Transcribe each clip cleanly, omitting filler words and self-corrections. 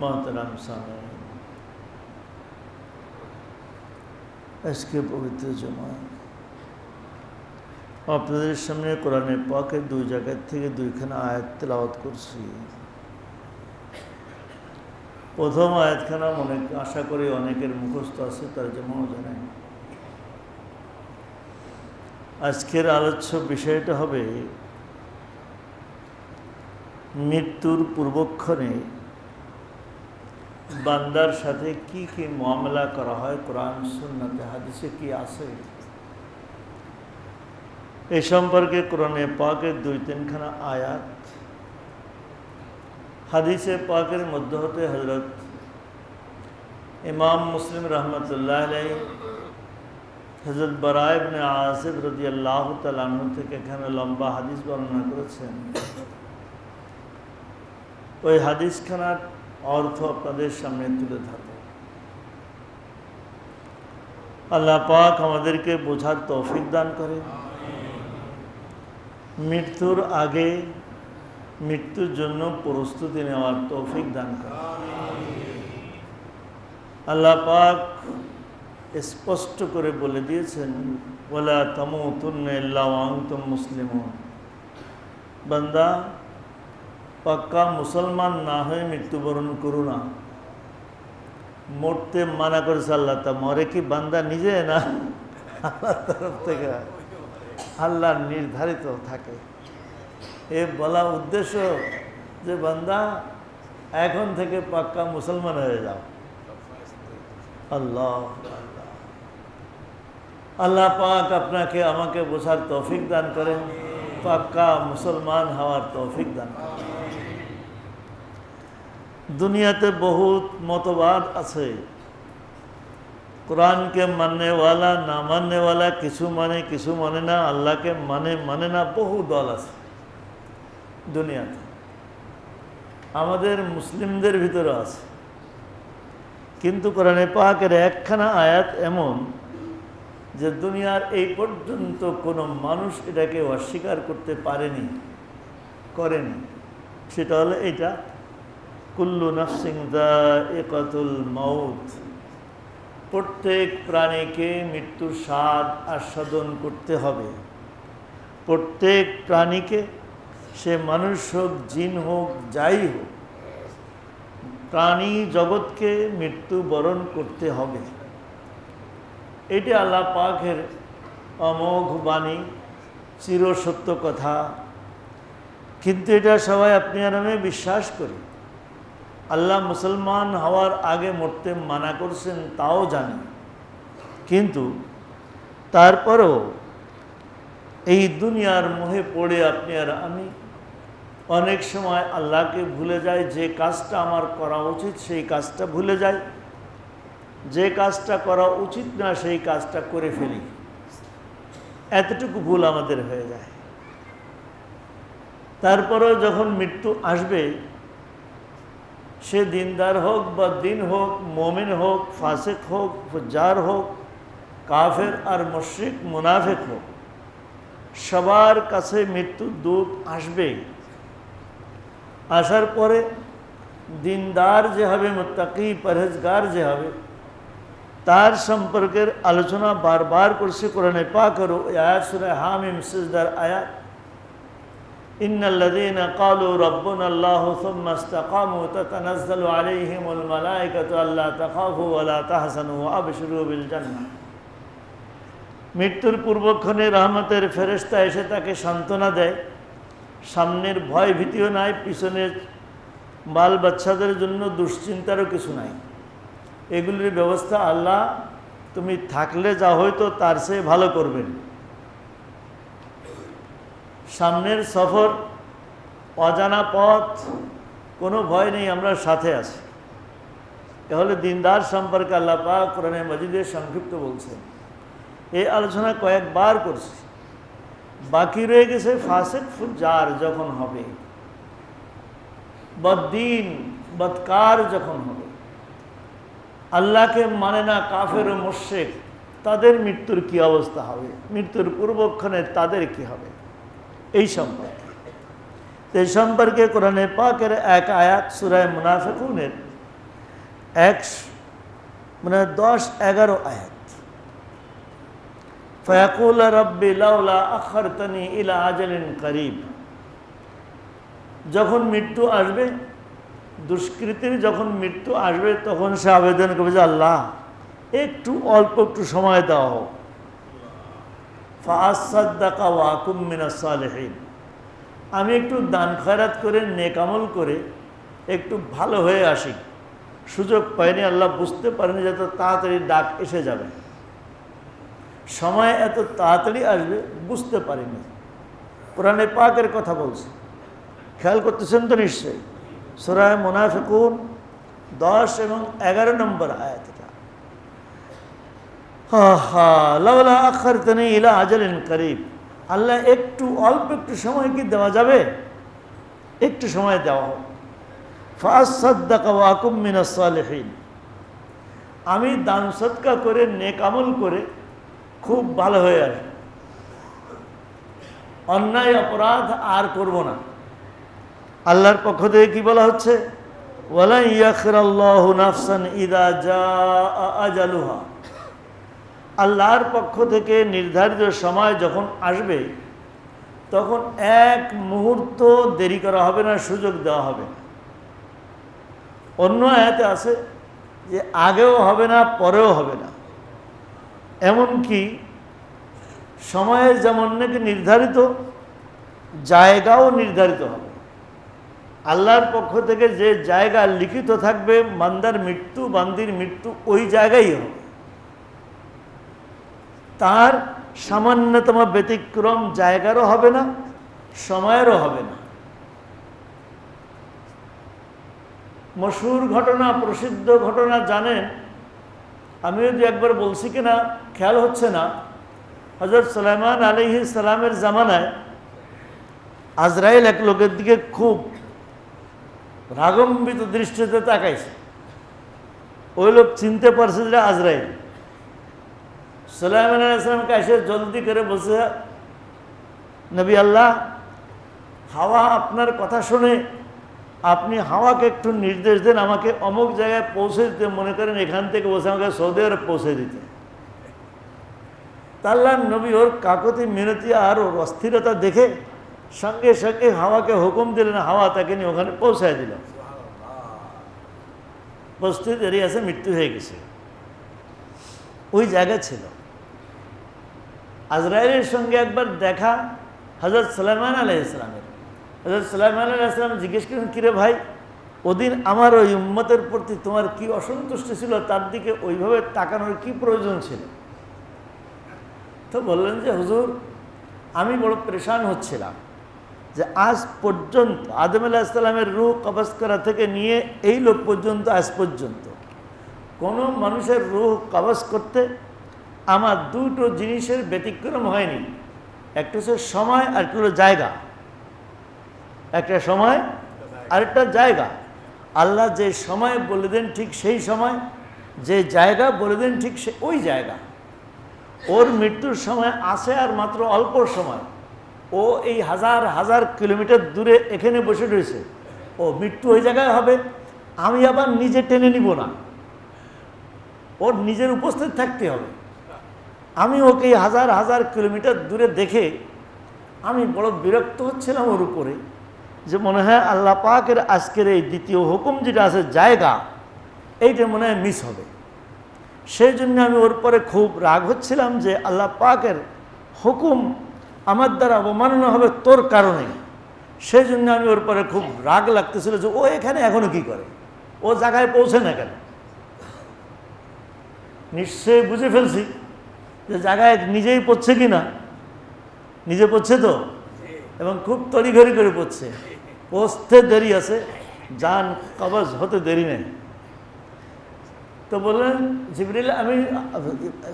मोहतरम सामीन, আজকে পবিত্র জুমা আপনাদের সামনে কোরআনে পাকের দুই জায়গা থেকে দুইখানা আয়াত তেলাওয়াত করছি। প্রথম আয়াতখানা আশা করি অনেকের মুখস্থ আছে, তার যেমনও জানেন। আজকের আলোচ্য বিষয়টা হবে মৃত্যুর পূর্বক্ষণে বান্দার সাথে কি কি মুআমালা করা হয়, কোরআন সুন্নাতে হাদিসে কি আছে এ সম্পর্কে কোরআনে পাকের দুই তিনখানা আয়াত, হাদিসে পাকের মধ্যে হতে হযরত ইমাম মুসলিম রহমতুল্লাহ আলাইহি হযরত বারা ইবনে আযিব রাদিয়াল্লাহু তাআলা আনহু থেকে এখানে লম্বা হাদিস বর্ণনা করেছেন। ওই হাদিসখানার অর্থ আপনাদের সামনে তুলে ধরব। আল্লাহ পাক আমাদেরকে বোঝার তৌফিক দান করে, মৃত্যুর আগে মৃত্যুর জন্য প্রস্তুতি নেওয়ার তৌফিক দান করে। আল্লাহ পাক স্পষ্ট করে বলে দিয়েছেন, ওয়ালা তামুতুন্না ইল্লা ওয়া আনতুম মুসলিমুন, বান্দা পাক্কা মুসলমান না হয়ে মৃত্যুবরণ করো না। মরতে মানা করেছে আল্লাহ। তা মরে কি বান্দা নিজে না আল্লাহর তরফ থেকে? আল্লাহ নির্ধারিত থাকে। এ বলা উদ্দেশ্য যে বান্দা এখন থেকে পাক্কা মুসলমান হয়ে যাও। আল্লাহ আল্লাহ পাক আপনাকে আমাকে বোঝার তৌফিক দান করেন, পাক্কা মুসলমান হওয়ার তৌফিক দান করেন। দুনিয়াতে বহুত মতবাদ আছে, কোরআনকে মাননেওয়ালা না মাননেওয়ালা, কিছু মানে কিছু মানে না, আল্লাহকে মানে না, বহু দল আছে দুনিয়াতে। আমাদের মুসলিমদের ভিতরে আছে। কিন্তু কোরআনে পাকের একখানা আয়াত এমন যে দুনিয়ার এই পর্যন্ত কোনো মানুষ এটাকে অস্বীকার করতে পারেনি, করেনি। সেটা হলো এটা, কুল্লু নাফসিন যায়িকাতুল মাউত, প্রত্যেক প্রাণীকে মৃত্যুর স্বাদ আস্বাদন করতে হবে। প্রত্যেক প্রাণীকে, সে মানুষ হোক, জিন হোক, যাই হোক, প্রাণী জগৎকে মৃত্যুবরণ করতে হবে। এটি আল্লাহ পাকের অমোঘ বাণী, চিরসত্য কথা। কিন্তু এটা সবাই আপনি আর আমি বিশ্বাস করি। আল্লাহ মুসলমান হওয়ার আগে মরতে মানা করছেন তাও জানি, কিন্তু তারপরেও এই দুনিয়ার মোহে পড়ে আপনি আর আমি অনেক সময় আল্লাহকে ভুলে যাই। যে কাজটা আমার করা উচিত সেই কাজটা ভুলে যাই, যে কাজটা করা উচিত না সেই কাজটা করে ফেলি। এতটুকু ভুল আমাদের হয়ে যায়। তারপরেও যখন মৃত্যু আসবে, সে দিনদার হোক বা দিন হোক, মোমেন হোক, ফাসিক হোক, ফুজ্জার হোক, কাফের আর মুশরিক মুনাফিক হোক, সবার কাছে মৃত্যুর দূত আসবে। আসার পরে দিনদার যে হবে, মুত্তাকি পরহেজগার যে হবে, তার সম্পর্কের আলোচনা বারবার করছে কোরআনে পাক। আর আয়াত সূরা হামিম সিজদার আয়াত, ইন্নাল্লাযীনা ক্বালু রাব্বুনাল্লাহু সুম্মা ইসতাকামু তাতানাজ্জালু আলাইহিমুল মালায়েকাতু আল্লা তাখাফু ওয়া লা তাহজানু ওয়া আবশিরু বিল জান্নাহ। মৃত্যুর পূর্বক্ষণে রহমতের ফেরেশতা এসে তাকে সান্ত্বনা দেয়। সামনের ভয় ভীতিও নাই, পিছনের বাল বাচ্চাদের জন্য দুশ্চিন্তারও কিছু নাই। এগুলির ব্যবস্থা আল্লাহ তুমি থাকলে যা হয়তো তার চেয়ে ভালো করবেন। সামনের সফর, অজানা পথ, কোনো ভয় নেই, আমরা সাথে আছি। তাহলে দিনদার সম্পর্কে আল্লাহ পাক কোরআনে মাজিদে সংক্ষিপ্ত বলছেন। এই আলোচনা কয়েকবার করছি। বাকি রয়ে গেছে ফাসিক ফুজ্জার যখন হবে, বদ্দিন বদকার যখন হবে, আল্লাহকে মানে না কাফের ও মুশরিক, তাদের মৃত্যুর কি অবস্থা হবে, মৃত্যুর পূর্বক্ষণে তাদের কি হবে, এই সম্পর্কে। এই সম্পর্কে কোরআনে পাকের এক আয়াত সূরা মুনাফিকুনের মানে 10-11 আয়াত। ফায়াকুল রাব্বি লাউলা আখারতানি ইলা আজালিন করিব। যখন মৃত্যু আসবে, দুষ্কৃতির যখন মৃত্যু আসবে, তখন সে আবেদন করবে যে আল্লাহ একটু অল্প একটু সময় দেওয়া হোক। ফাআসাদ্দাকা ওয়া আকুম মিনাস সালিহিন। আমি একটু দান খয়রাত করে নেক আমল করে একটু ভালো হয়ে আসি। সুযোগ পাইনি, আল্লাহ বুঝতে পারেনি যে এত তাড়াতাড়ি ডাক এসে যাবে, সময় এত তাড়াতাড়ি আসবে বুঝতে পারিনি। কোরআনে পাকের কথা বলছে, খেয়াল করতেছেন তো নিশ্চয়ই। সূরা মুনাফিকুন 10 এবং 11 নম্বর আয়াত। লাউলা আখারতানি ইলা আজালিন করিব। আল্লাহ একটু অল্প একটু সময় কি দেওয়া যাবে? একটু সময় দেওয়া হোক। ফাআসাদ্দাকা ওয়া আকুম মিনাস সালিহিন। আমি দান সদকা করে নেক আমল করে খুব ভালো হয়ে আসব, অন্যায় অপরাধ আর করব না। আল্লাহর পক্ষ থেকে কি বলা হচ্ছে? ওয়ালা ইয়াখিরাল্লাহু নাফসান ইযা জাআ আজালুহা। আল্লাহর পক্ষ থেকে নির্ধারিত সময় যখন আসবে, তখন এক মুহূর্ত দেরি করা হবে না, সুযোগ দেওয়া হবে না। অন্য আয়াতে আছে যে আগেও হবে না, পরেও হবে না। এমনকি সময়ের যেমন নাকি নির্ধারিত, জায়গাও নির্ধারিত হবে। আল্লাহর পক্ষ থেকে যে জায়গা লিখিত থাকবে বান্দার মৃত্যু, বান্দির মৃত্যু, ওই জায়গায় হবে। তার সামান্যতম ব্যতিক্রম জায়গারও হবে না, সময়েরও হবে না। মশহুর ঘটনা, প্রসিদ্ধ ঘটনা জানেন। আমি যদি একবার বলছি কিনা খেয়াল হচ্ছে না। হযরত সুলাইমান আলাইহিস সালামের জামানায় আজরাইল এক লোকের দিকে খুব রাগম্বিত দৃষ্টিতে তাকাইছে। ওই লোক চিনতে পারছে যে আজরাইল। সুলাইমান আলাইহিস সালামকে এসে জলদি করে বলছে, নবী আল্লাহ, হাওয়া আপনার কথা শুনে আপনি হাওয়াকে একটু নির্দেশ দেন আমাকে অমুক জায়গায় পৌঁছে দিতে। মনে করেন এখান থেকে বসে আমাকে সৌদি আরব পৌঁছে দিতে। আল্লাহর নবী ওর কাকতি মিনতি আর ওর অস্থিরতা দেখে সঙ্গে সঙ্গে হাওয়াকে হুকুম দিলেন, হাওয়া তাকে নিয়ে ওখানে পৌঁছায় দিল। প্রস্তুত দেরি আছে, মৃত্যু হয়ে গেছে। ওই জায়গা ছিল। আজরাইলের সঙ্গে একবার দেখা হযরত সুলাইমান আলাইহিস সালামের। হযরত সুলাইমান আলাইহিস সালাম জিজ্ঞেস করেন, কিরে ভাই, ওদিন আমার ওই উম্মতের প্রতি তোমার কি অসন্তুষ্টি ছিল? তার দিকে ওইভাবে তাকানোর কি প্রয়োজন ছিল? তো বললেন যে হুজুর, আমি বড় পরেশান হচ্ছিলাম যে আজ পর্যন্ত আদম আলাইহিস সালামের রূহ কবজ করা থেকে নিয়ে এই লোক পর্যন্ত, আজ পর্যন্ত কোনো মানুষের রূহ কবজ করতে আমার দুটো জিনিসের ব্যতিক্রম হয়নি। একটা হচ্ছে সময়, আর একটা হলো জায়গা। একটা সময় আর একটা জায়গা। আল্লাহ যে সময় বলে দেন ঠিক সেই সময়, যে জায়গা বলে দেন ঠিক ওই জায়গা। ওর মৃত্যুর সময় আছে আর মাত্র অল্প সময়। ও এই হাজার হাজার কিলোমিটার দূরে এখানে বসে রয়েছে, ও মৃত্যু ওই জায়গায় হবে। আমি আবার নিজে টেনে নিব না, ওর নিজের উপস্থিত থাকতে হবে। আমি ওকে হাজার হাজার কিলোমিটার দূরে দেখে আমি বড় বিরক্ত হচ্ছিলাম ওর উপরে, যে মনে হয় আল্লাহ পাকের আজকের এই দ্বিতীয় হুকুম যেটা আছে জায়গা, এইটা মনে হয় মিস হবে। সেই জন্য আমি ওর পরে খুব রাগ হচ্ছিলাম যে আল্লাহ পাকের হুকুম আমার দ্বারা অবমাননা হবে তোর কারণে। সেই জন্য আমি ওর পরে খুব রাগ লাগতেছিল যে ও এখানে এখনো কি করে, ও জায়গায় পৌঁছে না কেন। নিশ্চয়ই বুঝে ফেলছি যে জায়গায় নিজেই পড়ছে কি না, নিজে পড়ছে তো, এবং খুব তড়িঘড়ি করে পড়ছে। পৌঁছতে দেরি আছে, জান কবজ হতে দেরি নেই। তো বললেন জিবরিল, আমি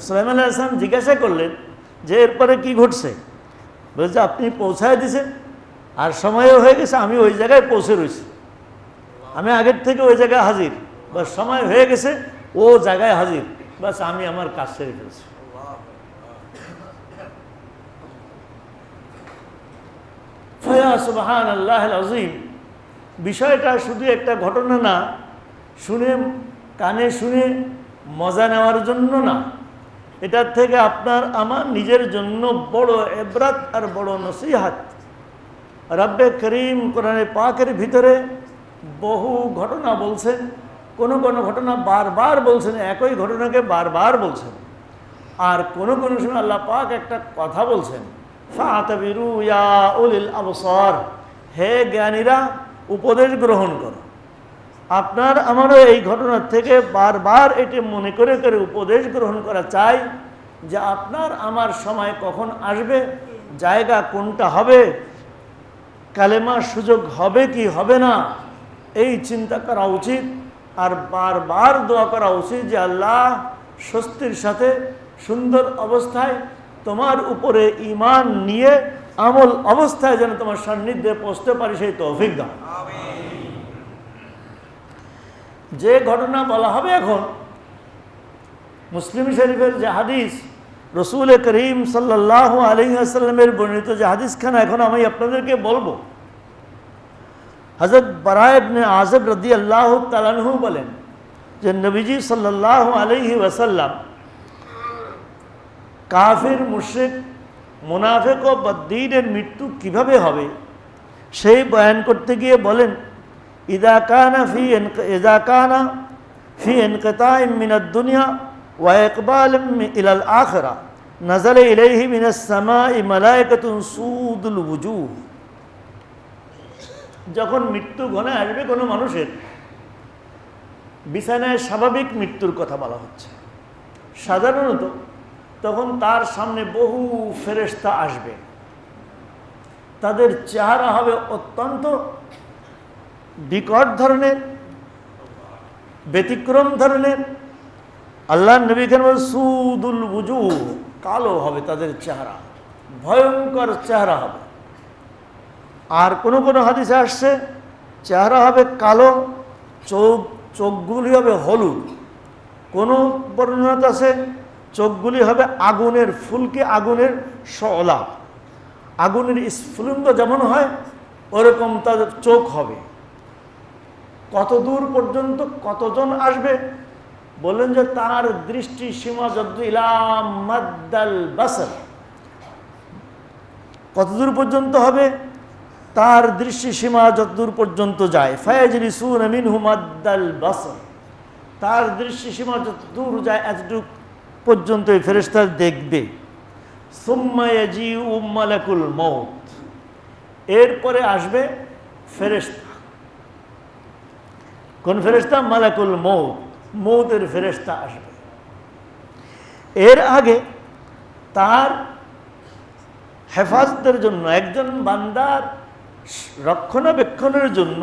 সুলাইমান আলাইহিস সালাম জিজ্ঞাসা করলেন যে এরপরে কি ঘটছে? বলছে আপনি পৌঁছায় দিয়েছেন আর সময়ও হয়ে গেছে, আমি ওই জায়গায় পৌঁছে রয়েছি। আমি আগের থেকে ওই জায়গায় হাজির, বাস সময় হয়ে গেছে, ও জায়গায় হাজির, বাস আমি আমার কাজ সেরে ফেলছি। ফায়া সুবহানাল্লাহিল আযীম। বিষয়টা শুধু একটা ঘটনা না, শুনে কানে শুনে মজা নেওয়ার জন্য না, এটার থেকে আপনার আমার নিজের জন্য বড় ইবরাত আর বড় নসিহত। রব্বে করিম কোরআনে পাকের ভিতরে বহু ঘটনা বলছেন, কোনো কোনো ঘটনা বারবার বলছেন, একই ঘটনাকে বারবার বলছেন। আর কোনো কোনো সময় আল্লাহ পাক একটা কথা বলছেন, ফাতাবিরু ইয়া উলিল আবসার, হে জ্ঞানীরা উপদেশ গ্রহণ করো। আপনার আমারও এই ঘটনার থেকে বারবার এটি মনে করে করে উপদেশ গ্রহণ করা চাই যে আপনার আমার সময় কখন আসবে, জায়গা কোনটা হবে, কালেমার সুযোগ হবে কি হবে না, এই চিন্তা করা উচিত। আর বারবার দোয়া করা উচিত যে আল্লাহ স্বস্তির সাথে সুন্দর অবস্থায় তোমার উপরে ঈমান নিয়ে আমল অবস্থায় যেন তোমার সান্নিধ্যে পৌঁছতে পারি, সেই তৌফিক দাও। যে ঘটনা বলা হবে এখন, মুসলিম শরীফের যে হাদিস, রসুল করিম সাল্লাল্লাহু আলাইহি ওয়াসাল্লামের বর্ণিত যে হাদিসখানা এখন আমি আপনাদেরকে বলবো, হযরত বারা ইবনে আযিব রাদিয়াল্লাহু তাআলা আনহু বলেন যে নবীজি সাল্লাল্লাহু আলাইহি ওয়াসাল্লাম কাফির, মুশরিক, মুনাফিক ও বদ্দীনের মৃত্যু কিভাবে হবে সেই বয়ান করতে গিয়ে বলেন, ইযা কানা ফি ইনকিতাইন মিনাদ দুনিয়া ওয়া ইকবালিন ইলাল আখিরা নাযালা ইলাইহি মিনাস সামাই মালায়েকাতুন সুদুল ওয়ুজুহ। যখন মৃত্যু ঘনে আসবে কোনো মানুষের, বিছানায় স্বাভাবিক মৃত্যুর কথা বলা হচ্ছে, সাধারণত তখন তার সামনে বহু ফেরেশতা আসবে, তাদের চেহারা হবে অত্যন্ত বিকট ধরনের, ব্যতিক্রম ধরনের। আল্লাহ নবী কেন সুদুল ওয়ুজুহ, কালো হবে তাদের চেহারা, ভয়ঙ্কর চেহারা হবে। আর কোনো কোনো হাদিসে আসছে চেহারা হবে কালো, চোখগুলি হবে হলুদ। কোনো বর্ণনাতে আছে চোখগুলি হবে আগুনের ফুলকি, আগুনের শলা, আগুনের স্ফুলিঙ্গ যেমন হয় ওরকম তাদের চোখ হবে। কত দূর পর্যন্ত কতজন আসবে বললেন যে তার দৃষ্টি সীমা যদ্দু ইলা মাদ্দাল বাসর, কতদূর পর্যন্ত হবে, তার দৃষ্টি সীমা যতদূর পর্যন্ত যায়। ফায়াজলিসুনা মিনহু মাদ্দাল বাসর, তার দৃষ্টি সীমা যতদূর যায় এতটুক পর্যন্ত এই ফেরেশতা দেখবে। সুম্মা ইয়াজিউ মালাকুল মউত, এরপরে আসবে ফেরেশতা। কোন ফেরেশতা? মালাকুল মউত, মউতের ফেরেশতা আসবে। এর আগে তার হেফাজতের জন্য, একজন বান্দার রক্ষণাবেক্ষণের জন্য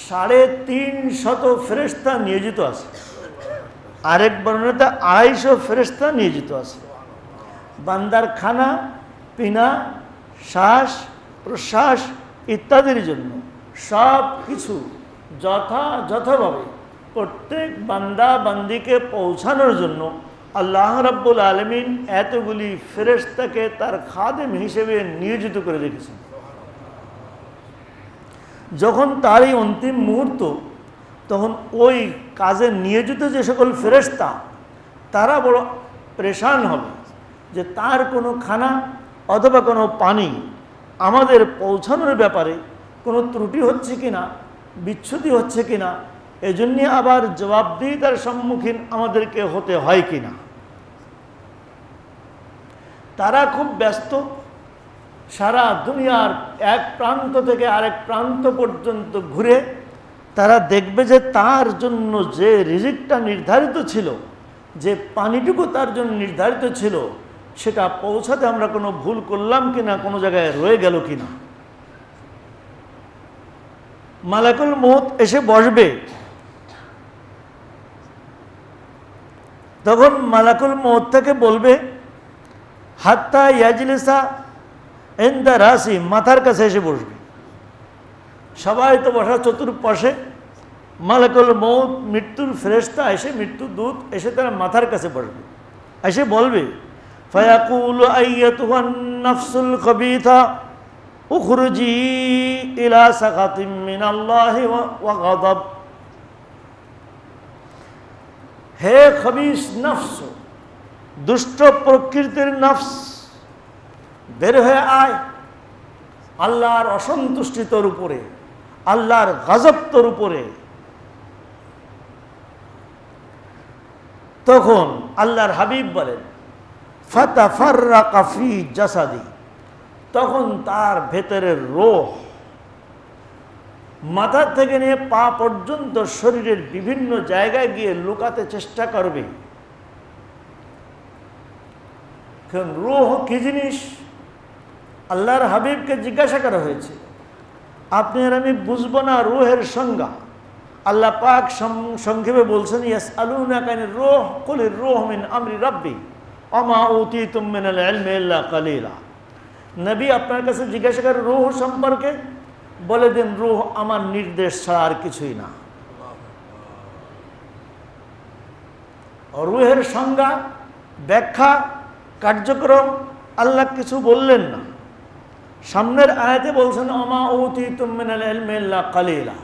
350 ফেরেশতা নিয়োজিত আছে। আরেক বর্ণনাতে 250 ফেরেশতা নিয়োজিত আছে। বান্দার খানা পিনা, শ্বাস প্রশ্বাস ইত্যাদির জন্য সব কিছু যথাযথভাবে প্রত্যেক বান্দা বান্দিকে পৌঁছানোর জন্য আল্লাহ রাব্বুল আলামিন এতগুলি ফেরেশতাকে তার খাদেম হিসেবে নিয়োজিত করে রেখেছেন। যখন তার এই অন্তিম মুহূর্ত, তখন ওই কাজে নিয়োজিত যে সকল ফেরেশতা তারা বড় পরেশান হবে যে তার কোনো খানা অথবা কোনো পানি আমাদের পৌঁছানোর ব্যাপারে কোনো ত্রুটি হচ্ছে কিনা, বিচ্যুতি হচ্ছে কিনা, এজন্য আবার জবাবদিহিতার সম্মুখীন আমাদেরকে হতে হয় কিনা। তারা খুব ব্যস্ত, সারা দুনিয়ার এক প্রান্ত থেকে আরেক প্রান্ত পর্যন্ত ঘুরে তারা দেখবে যে তার জন্য যে রিজিকটা নির্ধারিত ছিল, যে পানিটুকু তার জন্য নির্ধারিত ছিল, সেটা পৌঁছাতে আমরা কোনো ভুল করলাম কিনা, কোনো জায়গায় রয়ে গেল কিনা। মালাকুল মউত এসে বসবে, তখন মালাকুল মউত থেকে বলবে হাত্তা ইয়াজলিসা ইনদা রাসি, মাথার কাছে এসে বসবে। সবাই তো বসা চতুর্পাশে, মালাকুল মউত মৃত্যুর ফেরেশতা এসে, মৃত্যুর দূত এসে তার মাথার কাছে বসবে, এসে বলবে ফায়াকুলু আইয়াতুহান নাফসুল খাবিথা, উখরুজি ইলা সাকাতিম মিনাল্লাহি ওয়া গাদাব, হে খবিস নফস, দুষ্ট প্রকৃতির নফস, বের হয়ে আয় আল্লাহর অসন্তুষ্টি তোর উপরে, আল্লাহর গজব তোর উপরে। তখন আল্লাহর হাবিব বলেন ফাতাফাররাকা ফি জাসাদি, তখন তার ভেতরের রূহ মাথা থেকে নিয়ে পা পর্যন্ত শরীরের বিভিন্ন জায়গায় গিয়ে লুকাতে চেষ্টা করবে। কারণ রূহ কি জিনিস আল্লাহর হাবিবকে জিজ্ঞাসা করা হয়েছে, আপনি আর আমি বুঝবো না রূহের সংজ্ঞা। আল্লাহ পাক সংক্ষেপে বলছেন ইয়াসআলুনাকা আনির রূহ কুলির রূহু মিন আমরি রাব্বি ওয়া মা উতীতুম মিনাল ইলমি ইল্লা কালিলা। নবী আপনার কাছে জিজ্ঞাসা করেন রূহ সম্পর্কে, বলে দিন রূহ আমার নির্দেশ ছাড়া আর কিছুই না। রূহের সংজ্ঞা, ব্যাখ্যা, কার্যক্রম আল্লাহ কিছু বললেন না। সামনের আয়াতে বলছেন ওমা উতীতুম মিনাল ইলমি ইল্লা কালিলা।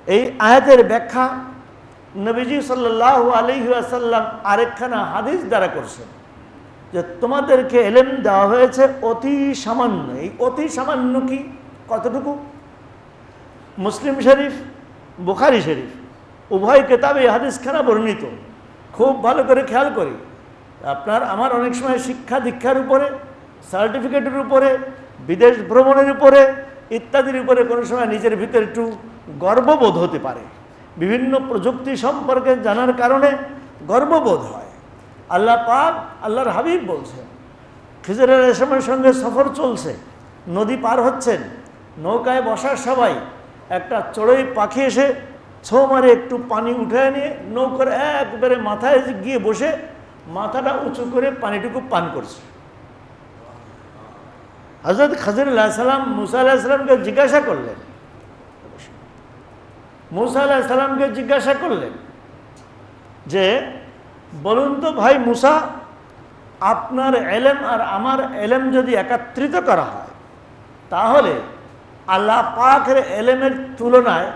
এই আয়াতের ব্যাখ্যা নবীজি সাল্লাল্লাহু আলাইহি ওয়াসাল্লাম আরেকখানা হাদিস দ্বারা করছেন যে তোমাদেরকে ইলম দেওয়া হয়েছে অতি সামান্য। এই অতি সামান্য কি, কতটুকু? মুসলিম শরীফ, বুখারী শরীফ উভয় কিতাবে এই হাদিসখানা বর্ণিত। খুব ভালো করে খেয়াল করি, আপনার আমার অনেক সময় শিক্ষা দীক্ষার উপরে, সার্টিফিকেটের উপরে, বিদেশ ভ্রমণের উপরে ইত্যাদির উপরে কোনো সময় নিজের ভিতরে একটু গর্ববোধ হতে পারে। বিভিন্ন প্রযুক্তি সম্পর্কে জানার কারণে গর্ববোধ হয়। আল্লাহ পাক আল্লাহর হাবিব বলছেন খিজর আলাইহিস সালামের সঙ্গে সফর চলছে, নদী পার হচ্ছেন, নৌকায় বসার সবাই একটা চড়ুই পাখি এসে ছো মারে একটু পানি উঠে নিয়ে নৌকার একবারে মাথায় গিয়ে বসে মাথাটা উঁচু করে পানিটুকু পান করছে। হযরত খিজর আলাইহিস সালাম মুসা আলাইহিস সালামকে জিজ্ঞাসা করলেন, মুসা আলাইহিস সালামকে জিজ্ঞাসা করলেন যে বলুন তো ভাই মুসা, আপনার ইলম আর আমার ইলম যদি একত্রিত করা হয় তাহলে আল্লাহ পাকের ইলমের তুলনায়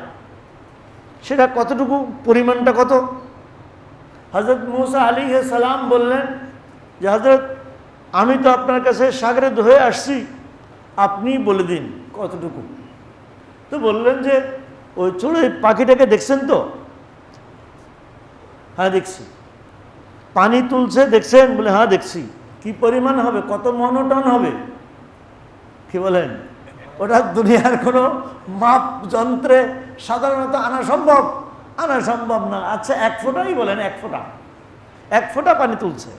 সেটা কতটুকু, পরিমাণটা কত? হযরত মুসা আলাইহিস সালাম বললেন যে হযরত আমি তো আপনার কাছে শাগরেদ হয়ে আসছি, আপনি বলে দিন কতটুকু। তো বললেন যে ওই চড়ুই পাখিটাকে দেখছেন তো? হ্যাঁ দেখছি। পানি তুলছে দেখছেন? বলে হ্যাঁ দেখছি। কি পরিমাণ হবে, কত মনোটন হবে? কি বলেন? ওটা দুনিয়ার কোনো মাপ যন্ত্রে সাধারণত আনা সম্ভব না। আচ্ছা 1 ফোঁটাই বলেন, 1 ফোঁটা, 1 ফোঁটা পানি তুলছে।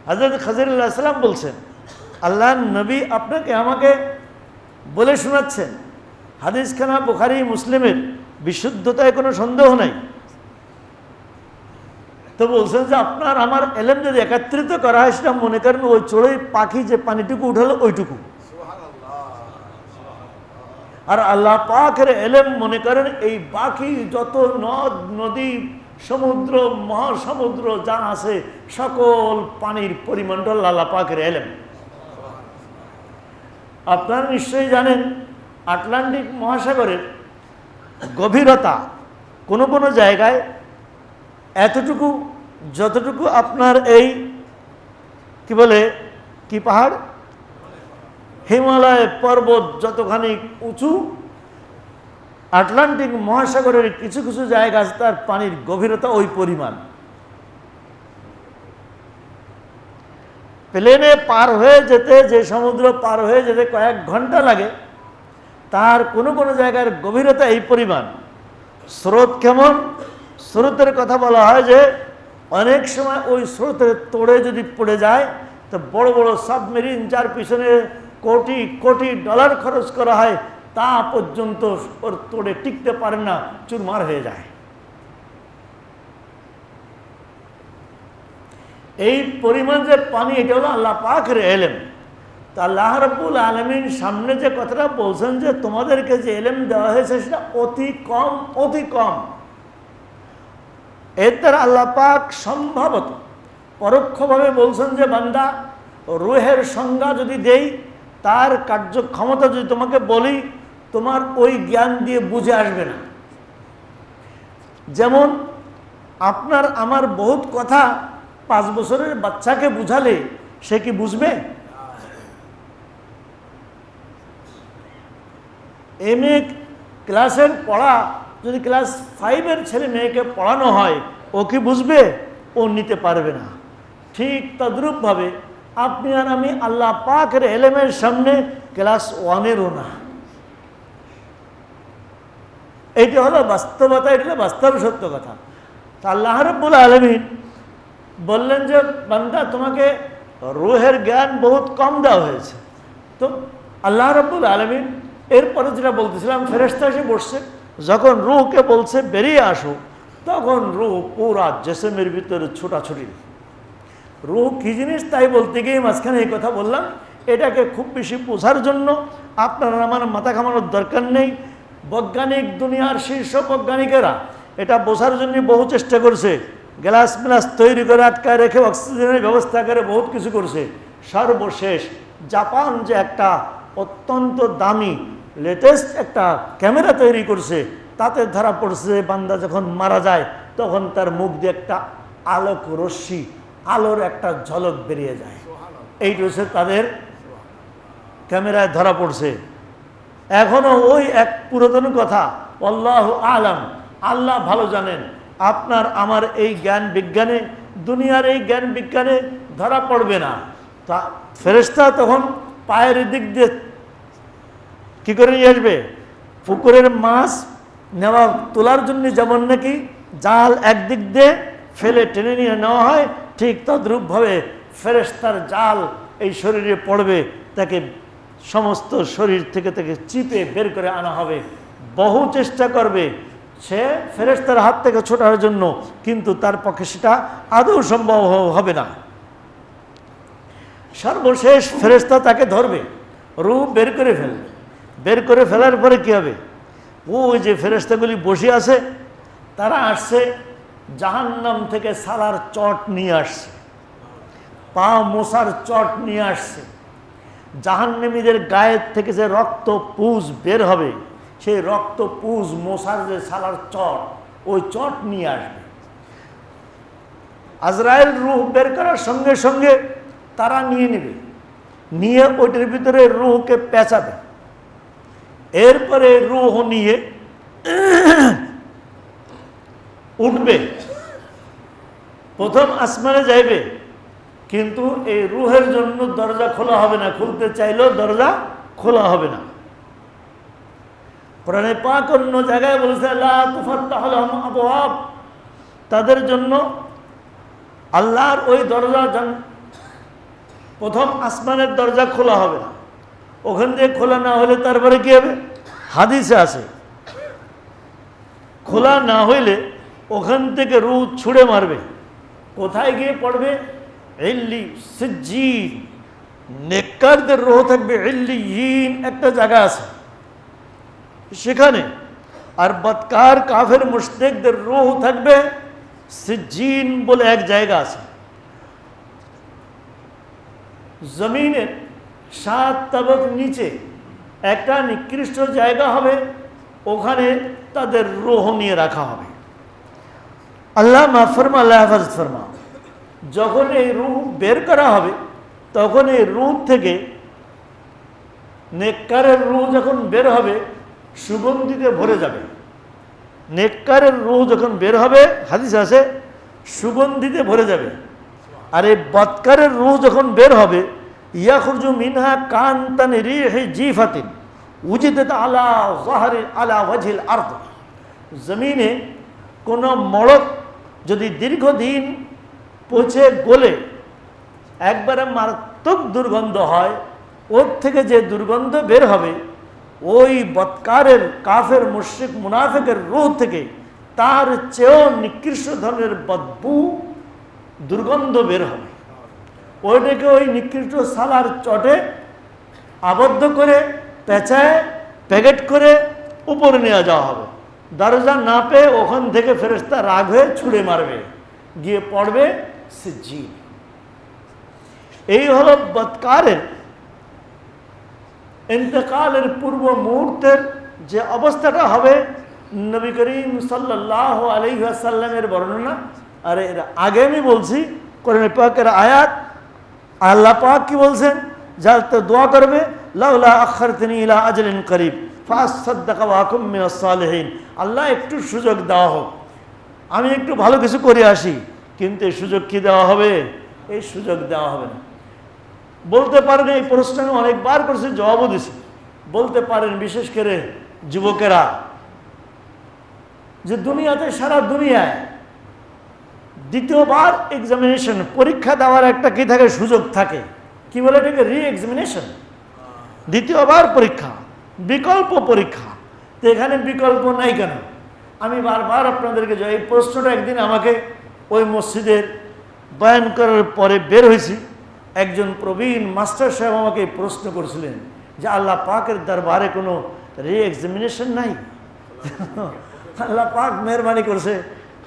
হযরত খিজর আলাইহিস সালাম বলছেন আল্লাহর নবী আপনাকে আমাকে বলে শোনাচ্ছেন, হাদিসখানা বুখারী মুসলিমের, বিশুদ্ধতায় কোনো সন্দেহ নাই। তো বলছেন যে আপনার আমার ইলম যদি একত্রিত করা হয় সেটা মনে করেন ওই চড়ুই পাখি যে পানিটুকু উঠালো ওইটুকু। আর আল্লাহ পাকের ইলম মনে করেন এই বাকি যত নদ নদী, সমুদ্র, মহাসমুদ্র যা আছে সকল পানির পরিমাণটা আল্লাহ পাকের ইলম। আপনারা নিশ্চয়ই জানেন আটলান্টিক মহাসাগরের গভীরতা কোনো কোনো জায়গায় এতটুকু যতটুকু আপনার এই কি বলে, কি পাহাড়, হিমালয় পর্বত যতখানি উঁচু, আটলান্টিক মহাসাগরের কিছু কিছু জায়গা আছে তার পানির গভীরতা ওই পরিমাণ। প্লেনে পার হয়ে যেতে, যে সমুদ্র পার হয়ে যেতে কয়েক ঘন্টা লাগে, তার কোনো কোনো জায়গার গভীরতা এই পরিমাণ। স্রোত কেমন? স্রোতের কথা বলা হয় যে অনেক সময় ওই স্রোতের তোড়ে যদি পড়ে যায় তো বড় বড় সাবমেরিন যার পিছনে কোটি কোটি ডলার খরচ করা হয় তা পর্যন্ত ওর তোড়ে টিকতে পারে না, চুরমার হয়ে যায়। এই পরিমাণ যে পানি, এটা হলো আল্লাহ পাকের ইলম। তা আল্লাহ রাব্বুল আলামিন সামনে যে কথাটা বলছেন যে তোমাদেরকে যে ইলম দেওয়া হয়েছে সেটা অতি কম, অতি কম। এর দ্বারা আল্লাহ পাক সম্ভবত পরোক্ষভাবে বলছেন যে বান্দা রূহের সংজ্ঞা যদি দেই তার কার্যক্ষমতা যদি তোমাকে বলি, তোমার ওই জ্ঞান দিয়ে বুঝে আসবে না। যেমন আপনার আমার বহুত কথা 5 বছরের বাচ্চাকে বুঝালে সে কি বুঝবে? এমএ ক্লাসের পড়া যদি ক্লাস 5-এর ছেলে মেয়েকে পড়ানো হয়, ও কি বুঝবে? ও নিতে পারবে না। ঠিক তদ্রূপভাবে আপনি আর আমি আল্লাহ পাকের এলেমের সামনে ক্লাস 1-এরও না। এইটা হলো বাস্তবতা, এটা হলো বাস্তব সত্য কথা। তা আল্লাহ রাব্বুল আলামিন বললেন যে বান্দা, তোমাকে রূহের জ্ঞান বহুত কম দেওয়া হয়েছে। তো আল্লাহ রাব্বুল আলামিন এরপরে যেটা বলতেছিলাম, ফেরেশতা এসে বসছে, যখন রূহকে বলছে বেরিয়ে আসো, তখন রূহ পুরা জিসমের ভিতরে ছোটাছুটি। রূহ কী জিনিস তাই বলতে গিয়ে মাঝখানে এই কথা বললাম। এটাকে খুব বেশি বোঝার জন্য আপনার আমার মাথা ঘামানোর দরকার নেই। বৈজ্ঞানিক দুনিয়ার শীর্ষ বৈজ্ঞানিকেরা এটা বোঝার জন্য বহু চেষ্টা করছে, গ্লাস ম্লাস তৈরি করে আটকায় রেখে অক্সিজেনের ব্যবস্থা করে বহুত কিছু করছে। সর্বশেষ জাপান যে একটা অত্যন্ত দামি লেটেস্ট একটা ক্যামেরা তৈরি করছে, তাতে ধরা পড়ছে বান্দা যখন মারা যায় তখন তার মুখ দিয়ে একটা আলোক রশ্মি, আলোর একটা ঝলক বেরিয়ে যায়। এইটা হচ্ছে তাদের ক্যামেরায় ধরা পড়ছে। এখনো ওই এক পুরাতন কথা, আল্লাহু আলাম, আল্লাহ ভালো জানেন। আপনার আমার এই জ্ঞান বিজ্ঞানে, দুনিয়ার এই জ্ঞান বিজ্ঞানে ধরা পড়বে না। তা ফেরেশতা তখন পায়ের দিক দিয়ে কি করে নিয়ে আসবে? পুকুরের মাছ নেওয়া তোলার জন্য যেমন নাকি জাল একদিক দিয়ে ফেলে টেনে নিয়ে নেওয়া হয়, ঠিক তদ্রূপভাবে ফেরেশতার জাল এই শরীরে পড়বে, তাকে সমস্ত শরীর থেকে তাকে চিপে বের করে আনা হবে। বহু চেষ্টা করবে সে ফেরেশতার হাত থেকে ছোটার জন্য, কিন্তু তার পক্ষে সেটা আদৌ সম্ভব হবে না। সর্বশেষ ফেরেশতা তাকে ধরবে, রূহ বের করে ফেলবে। বের করে ফেলার পরে কী হবে? ওই যে ফেরেশতাগুলি বসে আছে, তারা আসছে জাহান্নাম থেকে সালার চট নিয়ে আসছে, পা মোছার চট নিয়ে আসছে। জাহান্নামীদের গায়ের থেকে যে রক্ত পুঁজ বের হবে, সেই রক্ত পুঁজ মোছার যে সালার চট, ওই চট নিয়ে আসবে। আজরাইল রূহ বের করার সঙ্গে সঙ্গে তারা নিয়ে নেবে, নিয়ে ওইটার ভিতরে রূহকে পেঁচাবে। এরপরে রূহ নিয়ে উঠবে, প্রথম আসমানে যাইবে, কিন্তু এই রূহের জন্য দরজা খোলা হবে না, খুলতে চাইলেও দরজা খোলা হবে না। কোরআনে পাক অন্য জায়গায় বলেছে লা তুফাত্তাহু লাহুম আবওয়াব, তাদের জন্য আল্লাহর ওই দরজা প্রথম আসমানের দরজা খোলা হবে না। ওখান থেকে খোলা না হলে তারপরে কি হবে? হাদিসে আছে, খোলা না হইলে ওখান থেকে রূহ ছুঁড়ে মারবে। কোথায় গিয়ে পড়বে? ইল্লি সিজ্জিন, নেককারদের রূহ থাকবে ইল্লিয়িন, একটা জায়গা আছে সেখানে। আর বদকার কাফের মুশরিকদের রূহ থাকবে সিজ্জিন বলে এক জায়গা আছে। জমিনের 7 তবক নিচে একটা নিকৃষ্ট জায়গা হবে, ওখানে তাদের রূহ নিয়ে রাখা হবে। আল্লাহ মাফ ফরমা, আল্লাহ হেফাজত ফরমা। যখন এই রূহ বের করা হবে, তখন এই রূহ থেকে নেককারের রূহ যখন বের হবে, সুগন্ধিতে ভরে যাবে। নেককারের রূহ যখন বের হবে, হাদিস আছে, সুগন্ধিতে ভরে যাবে। আর এই বদকারের রূহ যখন বের হবে, ইয়াখরুজু মিনহা কান্তান রিহি জিফাতিন উজিদাত আলা যাহরি আলা ওয়াজহিল আরদ। জমিনে কোনো মড়ক যদি দীর্ঘদিন পচে গলে একবারে মারাত্মক দুর্গন্ধ হয়, ওর থেকে যে দুর্গন্ধ বের হবে, ওই বদকারের কাফের মুশরিক মুনাফিকের রূহ থেকে তার চেয়েও নিকৃষ্ট ধরনের বদবু দুর্গন্ধ বের হবে। ওইটাকে ওই নিকৃষ্ট সালার চটে আবদ্ধ করে পেঁচায় প্যাকেট করে উপরে নিয়ে যাওয়া হবে। দরজা না পেয়ে ওখান থেকে ফেরেশতা রাগ হয়ে ছুঁড়ে মারবে, গিয়ে পড়বে সিজ্জিন। এই হলো বদকারের ইন্তেকালের পূর্ব মুহূর্তের যে অবস্থাটা হবে, নবী করিম সাল্লাল্লাহু আলাইহি ওয়াসাল্লামের বর্ণনা। আরে এর আগে আমি বলছি কোরআন পাকের আয়াত, আল্লাহ পাক কি বলছেন, যাতে দোয়া করবে, লাউলা আখারতনি ইলা আজলিন করিব ফাসাদদাকা ওয়া আকুম মিনাস সালিহিন। আল্লাহ একটু সুযোগ দেওয়া হোক, আমি একটু ভালো কিছু করে আসি, কিন্তু এই সুযোগ কি দেওয়া হবে? এই সুযোগ দেওয়া হবে না। বলতে পারেন, এই প্রশ্ন আমি অনেকবার করছি, জবাবও দিছি। বলতে পারেন বিশেষ করে যুবকেরা যে দুনিয়াতে, সারা দুনিয়ায় দ্বিতীয়বার এক্সামিনেশন, পরীক্ষা দেওয়ার একটা কি থাকে, সুযোগ থাকে। কি বলে এটাকে? রি এক্সামিনেশন, দ্বিতীয়বার পরীক্ষা, বিকল্প পরীক্ষা। তো এখানে বিকল্প নাই কেন? আমি বারবার আপনাদেরকে এই প্রশ্নটা, একদিন আমাকে ওই মসজিদের বয়ান করার পরে বের হয়েছি, একজন প্রবীণ মাস্টার সাহেব আমাকে এই প্রশ্ন করেছিলেন যে আল্লাহ পাকের দরবারে কোনো রি এক্সামিনেশন নাই? আল্লাহ পাক মেহরবানি করছে,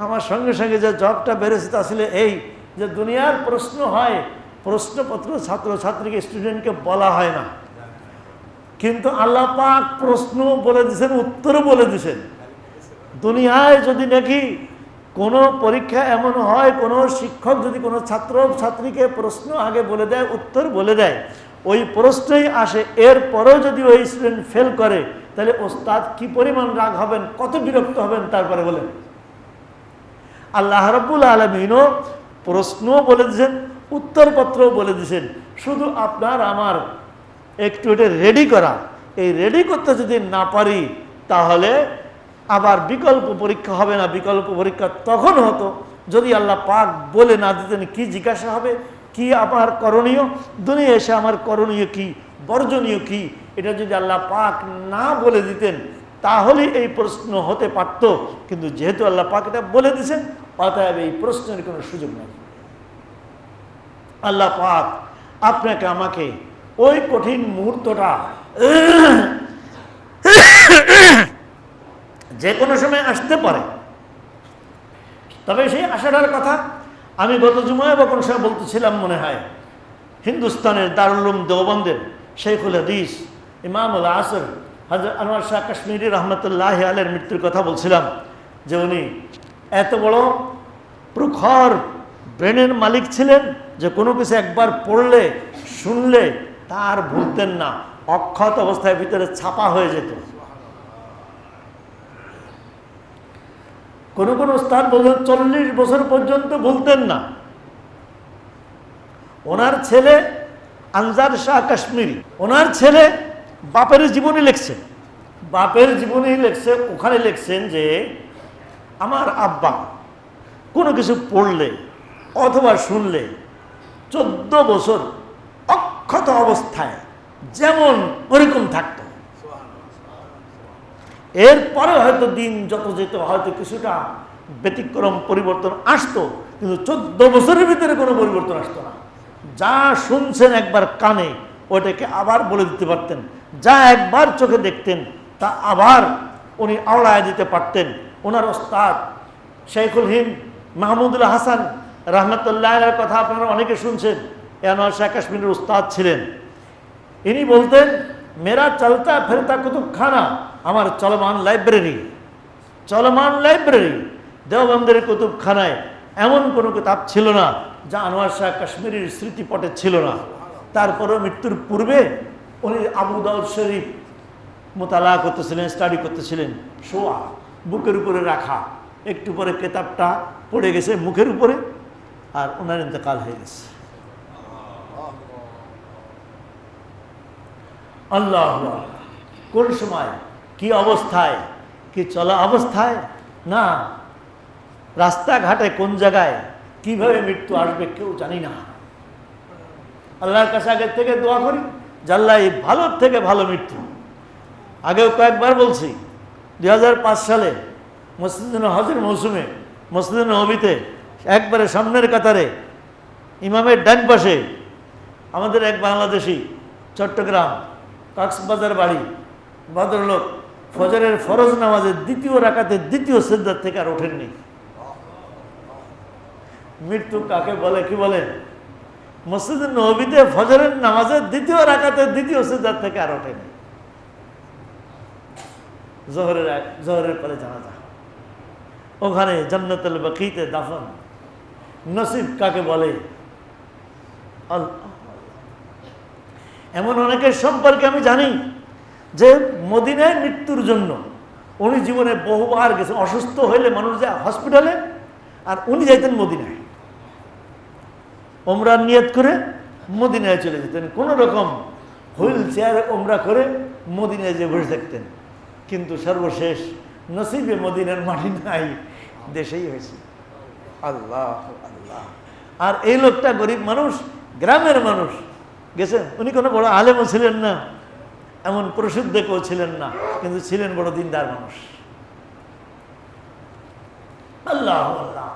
আমার সঙ্গে সঙ্গে যে জবটা বেড়েছে তা আসলে এই যে দুনিয়ার প্রশ্ন হয়, প্রশ্নপত্র ছাত্রছাত্রীকে, স্টুডেন্টকে বলা হয় না, কিন্তু আল্লাহ পাক প্রশ্ন বলে দিয়েছেন, উত্তরও বলে দিয়েছেন। দুনিয়ায় যদি নাকি কোনো পরীক্ষা এমন হয়, কোনো শিক্ষক যদি কোনো ছাত্র ছাত্রীকে প্রশ্ন আগে বলে দেয়, উত্তর বলে দেয়, ওই প্রশ্নই আসে, এরপরেও যদি ওই স্টুডেন্ট ফেল করে, তাহলে ওস্তাদ কি পরিমাণ রাগ হবেন, কত বিরক্ত হবেন, তারপরে বলেন। আল্লাহ রাব্বুল আলামিনও প্রশ্নও বলে দিয়েছেন, উত্তরপত্রও বলে দিয়েছেন। শুধু আপনার আমার একটু এটা রেডি করা। এই রেডি করতে যদি না পারি, তাহলে আবার বিকল্প পরীক্ষা হবে না। বিকল্প পরীক্ষা তখন হতো যদি আল্লাহ পাক বলে না দিতেন। কি জিজ্ঞাসা হবে, কি আমার করণীয়, দুনিয়া এসে আমার করণীয় কি, বর্জনীয় কি, এটা যদি আল্লাহ পাক না বলে দিতেন, তাহলে এই প্রশ্ন হতে পারত। কিন্তু যেহেতু আল্লাহ পাক এটা বলে দিয়েছেন, অতএব এই প্রশ্নের কোনো সুযোগ নেই। আল্লাহ পাক আপনাকে আমাকে ওই কঠিন মুহূর্তটা যে কোনো সময় আসতে পারে, তবে সেই আশাটার কথা আমি গত জুমায় বা কোনো সময় বলতেছিলাম, মনে হয় হিন্দুস্তানের দারুল উলুম দেওবন্দের শেখুল হাদিস ইমামুল আসর হযরত আনোয়ার শাহ কাশ্মীরি রহমতুল্লাহ আলের মৃত্যুর কথা বলছিলাম, যে উনি এত বড় প্রখর ব্রেনের মালিক ছিলেন যে কোনো কিছু একবার পড়লে, শুনলে তার ভুলতেন না, অক্ষত অবস্থায় ভিতরে ছাপা হয়ে যেত। কোনো কোনো স্থান বলছেন 40 বছর পর্যন্ত ভুলতেন না। ওনার ছেলে আনজার শাহ কাশ্মীরি, ওনার ছেলে বাপের জীবনী লিখছেন, বাপের জীবনী লিখছে, ওখানে লিখছেন যে আমার আব্বা কোনো কিছু পড়লে অথবা শুনলে 14 বছর অক্ষত অবস্থায় যেমন ওরকম থাকত। এরপরে হয়তো দিন যত যেত হয়তো কিছুটা ব্যতিক্রম পরিবর্তন আসতো, কিন্তু 14 বছরের ভিতরে কোনো পরিবর্তন আসতো না। যা শুনছেন একবার কানে, ওটাকে আবার বলে দিতে পারতেন। যা একবার চোখে দেখতেন, তা আবার উনি আওড়ায় দিতে পারতেন। ওনার ওস্তাদ শেখুল হিন্দ মাহমুদুল হাসান রহমতুল্লাহ এর কথা আপনারা অনেকে শুনছেন, আনোয়ার শাহ কাশ্মীরের উস্তাদ ছিলেন। ইনি বলতেন, মেরা চলতা ফেরতা কুতুবখানা, আমার চলমান লাইব্রেরি, চলমান লাইব্রেরি। দেওবন্দের কুতুবখানায় এমন কোনো কিতাব ছিল না যা আনোয়ার শাহ কাশ্মীরের স্মৃতিপটে ছিল না। তারপরেও মৃত্যুর পূর্বে উনি আবু দাউদ শরীফ মোতালা করতেছিলেন, স্টাডি করতেছিলেন, শোয়া, বুকের উপরে রাখা। একটু পরে কিতাবটা পড়ে গেছে মুখের উপরে, আর ওনার ইন্তেকাল হয়ে গেছে। আল্লাহ, কোন সময়, কি অবস্থায়, কি চলা অবস্থায়, না রাস্তাঘাটে কোন জায়গায় কিভাবে মৃত্যু আসবে কেউ জানি না। আল্লাহর কাছে আগের থেকে দোয়া করি যে আল্লাহ এই ভালোর থেকে ভালো মৃত্যু। আগেও কয়েকবার বলছি, 2005 সালে মসজিদে হজের মৌসুমে মসজিদে নববীতে একবারে সামনের কাতারে ইমামের ডান পাশে আমাদের এক বাংলাদেশি, চট্টগ্রাম কক্সবাজার বাড়ি, ভদ্রলোক ফজরের ফরজ নামাজের দ্বিতীয় রাকাতে দ্বিতীয় সিজদার থেকে আর ওঠেননি। মৃত্যু কাকে বলে, কি বলেন? মসজিদে নববীতে ফজরের নামাজের দ্বিতীয় রাকাতে দ্বিতীয় সিজদার থেকে আর ওঠেনি। জোহরের পরে জানাজা, ওখানে জান্নাতুল বাকিতে দাফন। নসিব কাকে বলে? এমন অনেকের সম্পর্কে আমি জানি যে মদিনায় মৃত্যুর জন্য উনি জীবনে বহুবার গেছেন। অসুস্থ হইলে মানুষ যায় হসপিটালে, আর উনি যাইতেন মদিনায়, ওমরা নিয়ত করে মদিনায় চলে যেতেন। কোনো রকম হুইল চেয়ারে ওমরা করে মদিনায় যে বসে থাকতেন। কিন্তু সর্বশেষ নসিবে মদিনার মাটি নাই, দেশেই হয়েছে। আল্লাহ আল্লাহ। আর এই লোকটা গরিব মানুষ, গ্রামের মানুষ, গেছেন। উনি কোনো বড় আলেমও ছিলেন না, এমন প্রসিদ্ধ কেউ ছিলেন না, কিন্তু ছিলেন বড় দিনদার মানুষ। আল্লাহ আল্লাহ।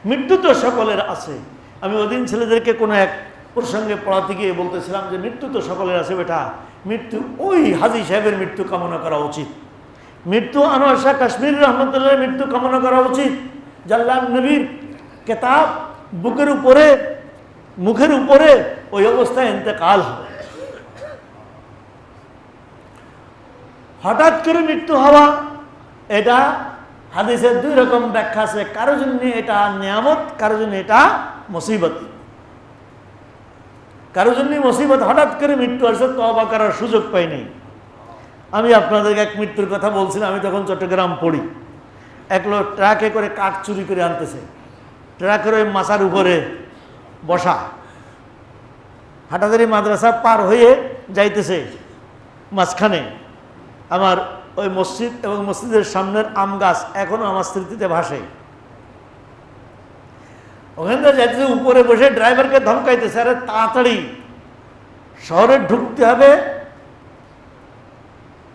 মৃত্যু তো সকলের আছে। আমি ওদিন ছেলেদেরকে কোনো এক প্রসঙ্গে পড়াতে গিয়ে বলতেছিলাম যে মৃত্যু তো সকলের আছে বেটা। মৃত্যু ওই হাজী সাহেবের মৃত্যু কামনা করা উচিত। মৃত্যু আনোয়ার শাহ কাশ্মীর রহমতুল্লাহ মৃত্যু কামনা করা উচিত। আল্লাহ নবীর কেতাব বুকের উপরে, মুখের উপরে, ওই অবস্থায় ইন্তেকাল হবে। হঠাৎ করে মৃত্যু হওয়া, এটা হাদিসের দুই রকম ব্যাখ্যা আছে। কারো জন্য এটা নিয়ামত, কারো জন্য এটা মুসিবত। কারো জন্য মুসিবত, হঠাৎ করে মৃত্যু আসছে, তওবা করার সুযোগ পাইনি। আমি আপনাদেরকে এক মৃত্যুর কথা বলছিলাম। আমি তখন চট্টগ্রাম পড়ি। এক লোক ট্রাকে করে কাঠ চুরি করে আনতেছে, ট্রাকের ওই মাচার উপরে বসা, হাটাদারি মাদ্রাসা পার হয়ে যাইতেছে। মাঝখানে আমার ওই মসজিদ এবং মসজিদের সামনের আম গাছ এখনো আমার স্মৃতিতে ভাসে। ওখান থেকে যাইতেছে, উপরে বসে ড্রাইভারকে ধমকাইতেছে, আরে তাড়াতাড়ি শহরে ঢুকতে হবে,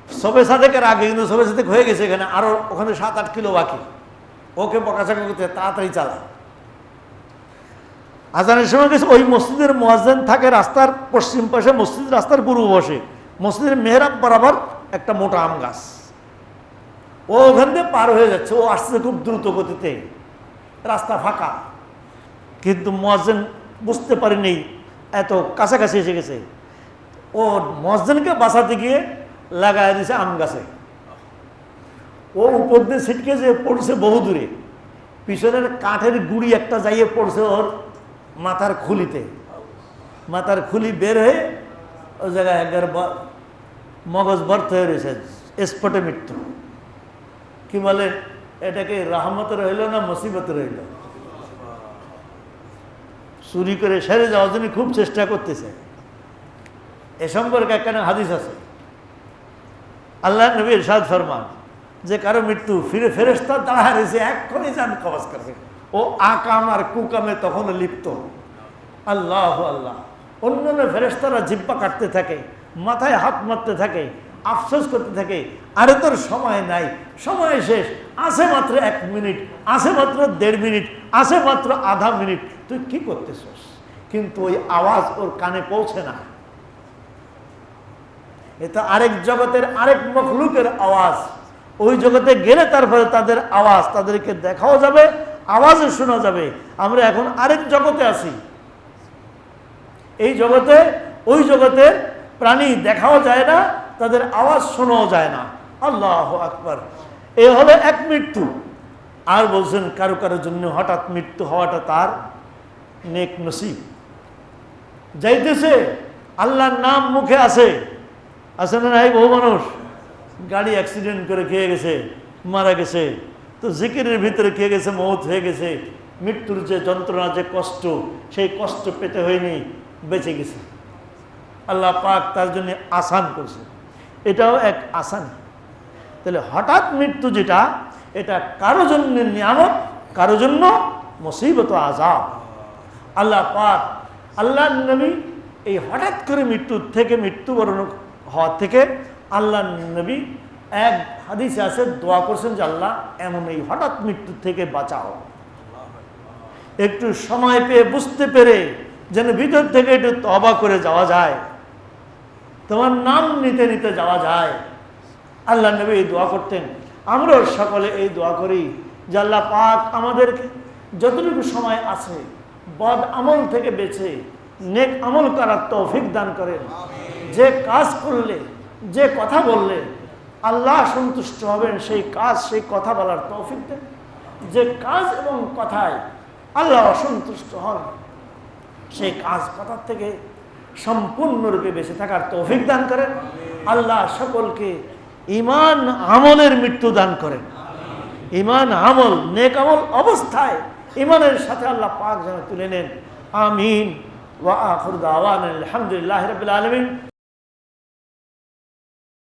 সবে সাদেকের আগে, কিন্তু সবে সাদেক হয়ে গেছে, এখানে আরো ওখানে 7-8 কিলো বাকি। ওকে বকাচাকা করতে, তাড়াতাড়ি চালা। আজানের সময় গেছে, ওই মসজিদের মুয়াজ্জিন থাকে রাস্তার পশ্চিম পাশে, মসজিদ রাস্তার পূর্ব পাশে, মসজিদের মেহরাব বরাবর একটা মোটা আম গাছ। ও ওখান দিয়ে পার হয়ে যাচ্ছে, ও আসছে খুব দ্রুত গতিতে, রাস্তা ফাঁকা, কিন্তু মুয়াজ্জিন বুঝতে পারেনি এত কাছাকাছি এসে গেছে। ও মুয়াজ্জিনকে বাঁচাতে গিয়ে লাগাই দিয়েছে আম গাছে। ও উপর দিয়ে ছিটকে যে পড়ছে বহু দূরে, পিছনের কাঠের গুড়ি একটা যাইয়ে পড়ছে ওর মাথার খুলিতে। মাথার খুলি বের হয়ে ওই জায়গায় একবার মগজ বর্ত হয়ে রয়েছে, স্পটে মৃত্যু। কি বলে এটাকে, রহমত রইল না মুসিবত রইল? চুরি করে সেরে যাওয়ার জন্য খুব চেষ্টা করতেছে। এ সম্পর্কে একখানা হাদিস আছে। আল্লাহ নবী ইরশাদ ফরমান যে কারো মৃত্যু ফিরে ফেরেশতা দাঁড়া রয়েছে, এক্ষুনি যান কবজ করবে। ও আকাম আর কুকামে তখন লিপ্ত। আল্লাহ আল্লাহ। অন্যান্য ফেরেশতারা জিব্বা কাটতে থাকে, মাথায় হাত মারতে থাকে, আফসোস করতে থাকে, আরে তোর সময় নাই, সময় শেষ, আছে মাত্র 1 মিনিট, আছে মাত্র 1.5 মিনিট, আছে মাত্র আধা মিনিট, তুই কি করতেছিস? কিন্তু ওই আওয়াজ ওর কানে পৌঁছে না। এটা আরেক জগতের আরেক মখলুকের আওয়াজ। ওই জগতে গেলে তারপরে তাদের আওয়াজ, তাদেরকে দেখাও যাবে, আওয়াজও শোনা যাবে। আমরা এখন আরেক জগতে আছি। এই জগতে ওই জগতের প্রাণী দেখাও যায় না, তাদের আওয়াজ শোনাও যায় না। আল্লাহু আকবার। এ হলো এক মৃত্যু। আর বলছেন কারো কারোর জন্য হঠাৎ মৃত্যু হওয়াটা তার নেক নসিব। যাইতেছে, আল্লাহর নাম মুখে আছে না নাই? বহু মানুষ গাড়ি অ্যাক্সিডেন্ট করে খেয়ে গেছে, মারা গেছে, তো জিকিরের ভিতরে খেয়ে গেছে, মৌত হয়ে গেছে। মৃত্যুর যে যন্ত্রণা, যে কষ্ট, সেই কষ্ট পেতে হয়নি, বেঁচে গেছে। আল্লাহ পাক তার জন্য আসান করছে। এটাও এক আসান। তাহলে হঠাৎ মৃত্যু যেটা, এটা কারো জন্য নিয়ামত, কারো জন্য মুসিবত, আযাব। আল্লাহ পাক, আল্লাহ নবী এই হঠাৎ করে মৃত্যুর থেকে, মৃত্যুবরণ হওয়া থেকে আল্লাহ নবী এক হাদিসে আছে দোয়া করছেন যে আল্লাহ এমন এই হঠাৎ মৃত্যুর থেকে বাঁচাও। একটু সময় পেয়ে, বুঝতে পেরে, যেন ভিতর থেকে একটু তওবা করে যাওয়া যায়, তোমার নাম নিতে নিতে যাওয়া যায়। আল্লাহ নবী এই দোয়া করতেন। আমরাও সকলে এই দোয়া করি যে আল্লাহ পাক আমাদেরকে যতটুকু সময় আছে বদ আমল থেকে বেঁচে নেক আমল করার তৌফিক দান করেন। যে কাজ করলে, যে কথা বললে আল্লাহ সন্তুষ্ট হবেন সেই কাজ সেই কথা বলার তৌফিক দেন। যে কাজ এবং কথায় আল্লাহ অসন্তুষ্ট হন সেই কাজ কথার থেকে সম্পূর্ণরূপে বেঁচে থাকার তৌফিক দান করেন। আল্লাহ সকলকে ঈমান আমলের মৃত্যু দান করেন। ঈমান আমল নেক আমল অবস্থায় ঈমানের সাথে আল্লাহ পাক যেন তুলে নেন। আমিন। ওয়া আখিরু দাওয়ানা আলহামদুলিল্লাহি রাব্বিল আলামিন।